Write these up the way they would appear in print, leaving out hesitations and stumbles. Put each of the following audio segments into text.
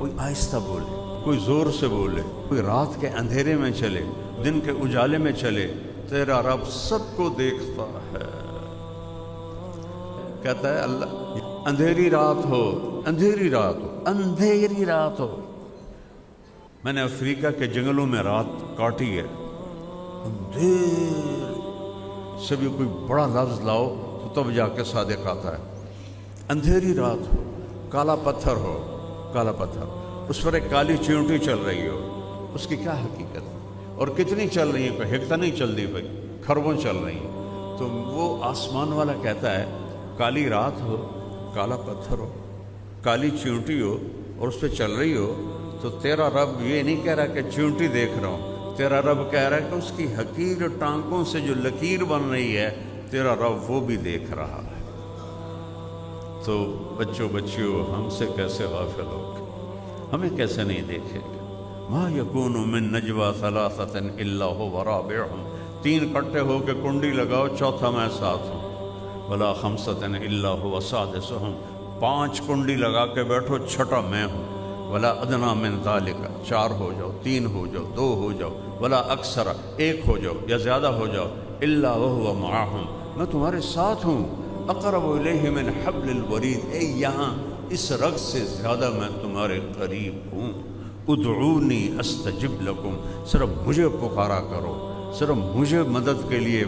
کوئی آہستہ بولے، کوئی زور سے بولے، کوئی رات کے اندھیرے میں چلے، دن کے اجالے میں چلے، تیرا رب سب کو دیکھتا ہے۔ کہتا ہے اللہ اندھیری رات ہو، اندھیری رات ہو، اندھیری رات ہو۔ میں نے افریقہ کے جنگلوں میں رات کاٹی ہے، اندھیر سے بھی کوئی بڑا لفظ لاؤ تو تب جا کے صادق آتا ہے۔ اندھیری رات ہو، کالا پتھر ہو، کالا پتھر، اس پر ایک کالی چیونٹی چل رہی ہو، اس کی کیا حقیقت ہے؟ اور کتنی چل رہی ہیں؟ کوئی ہکتا نہیں چل رہی بھائی، کھربوں چل رہی ہیں۔ تو وہ آسمان والا کہتا ہے کالی رات ہو، کالا پتھر ہو، کالی چیونٹی ہو اور اس پہ چل رہی ہو، تو تیرا رب یہ نہیں کہہ رہا کہ چیونٹی دیکھ رہا ہوں، تیرا رب کہہ رہا ہے کہ اس کی حقیر ٹانکوں سے جو لکیر بن رہی ہے تیرا رب وہ بھی دیکھ رہا ہے۔ تو بچیوں ہم سے کیسے غافل ہو، ہمیں کیسے نہیں دیکھے گا؟ ما یکون من نجوا ثلاثۃ الا هو رابعهم، تین اکٹھے ہو کے کنڈی لگاؤ چوتھا میں ساتھ ہوں، ولا خمسۃ الا هو سادسهم، پانچ کنڈی لگا کے بیٹھو چھٹا میں ہوں، ولا ادنی من ذلک، چار ہو جاؤ، تین ہو جاؤ، دو ہو جاؤ، ولا اکثر، ایک ہو جاؤ یا زیادہ ہو جاؤ، الا وهو معهم، میں تمہارے ساتھ ہوں، اقرب الیہ من حبل الورید، اے یہاں اس رگ سے زیادہ میں تمہارے قریب ہوں۔ ادعونی استجب لکم، صرف مجھے پکارا کرو، صرف مجھے مدد کے لیے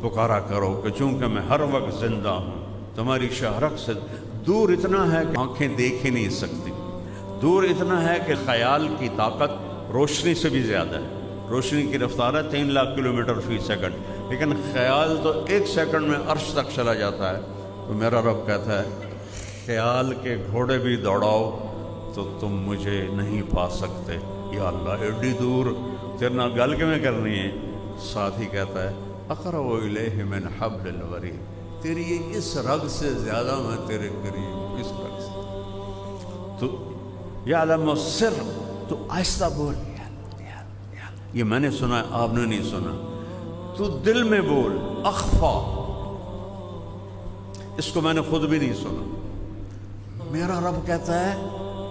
پکارا کرو، کہ چونکہ میں ہر وقت زندہ ہوں، تمہاری شہرک سے دور اتنا ہے کہ آنکھیں دیکھ ہی نہیں سکتی، دور اتنا ہے کہ خیال کی طاقت روشنی سے بھی زیادہ ہے۔ روشنی کی رفتار ہے 3 لاکھ کلومیٹر فی سیکنڈ، لیکن خیال تو 1 سیکنڈ میں عرش تک چلا جاتا ہے۔ تو میرا رب کہتا ہے خیال کے گھوڑے بھی دوڑاؤ تو تم مجھے نہیں پا سکتے۔ یا اللہ ایڈی دور تیرے نال گل کیویں کرنی ہے؟ ساتھ ہی کہتا ہے اقرب الیہ من حبل الورید، تیری اس رگ سے زیادہ میں تیرے قریب ہوں، اس رگ سے۔ تو یعلم السر، تو آہستہ بول، یہ میں نے سنا ہے آپ نے نہیں سنا، تو دل میں بول، اخفا، اس کو میں نے خود بھی نہیں سنا۔ میرا رب کہتا ہے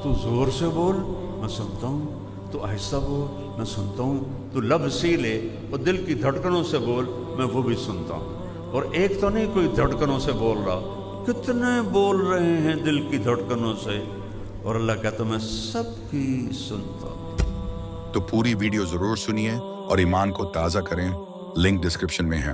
تو زور سے بول، میں سنتا ہوں، تو آہستہ بول، میں سنتا ہوں، تو لب سیلے اور دل کی دھڑکنوں سے بول، میں وہ بھی سنتا ہوں۔ اور ایک تو نہیں کوئی دھڑکنوں سے بول رہا، کتنے بول رہے ہیں دل کی دھڑکنوں سے، اور اللہ کہتا ہے میں سب کی سنتا ہوں۔ تو پوری ویڈیو ضرور سنیے اور ایمان کو تازہ کریں، لنک ڈسکرپشن میں ہے۔